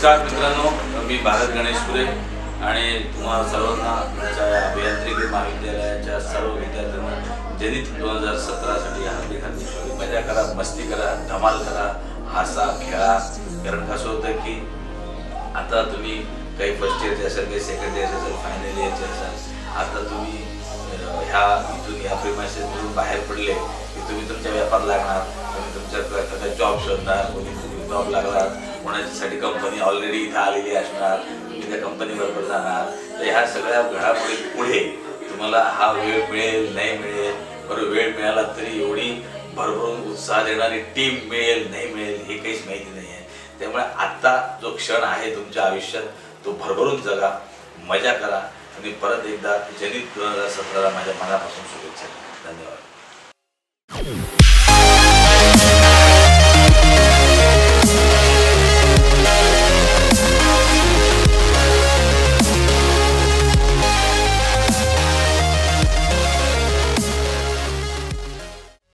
नमस्कार मित्रांनो, मी भारत गणेश पुरे आणि तुम्हाला सर्वांना अभियांत्रिकी महाविद्यालयाच्या सर्व विद्यार्थ्यांना जेनिथ 2017 साठी हार्दिक शुभेच्छा। मजा करा, मस्ती करा, धमाल करा, हसा खेळा। कारण कसं होतं की आता तुम्ही काही फर्स्ट इयरचे असेल, काही सेकंड इयरचे असेल, फायनल इयरचे असाल, आता तुम्ही इथून या प्रिमाइसेसमधून बाहेर पडले की तुम्ही तुमचा व्यापार लागणार, तुम्ही तुमच्या एखादा जॉब शोधणार, कोणी जॉब लागणार, कोणाच्यासाठी कंपनी ऑलरेडी इथं आलेली असणार, तुम्ही त्या कंपनीबरोबर जाणार। तर ह्या सगळ्या घडामोडी पुढे तुम्हाला हा वेळ मिळेल नाही मिळेल, बरं वेळ मिळाला तरी एवढी भरभरून उत्साह देणारी टीम मिळेल नाही मिळेल हे काहीच माहिती नाही आहे। त्यामुळे आता जो क्षण आहे तुमच्या आयुष्यात तो भरभरून जगा, मजा करा आणि परत एकदा जेनिथ 2017 माझ्या मनापासून शुभेच्छा। धन्यवाद।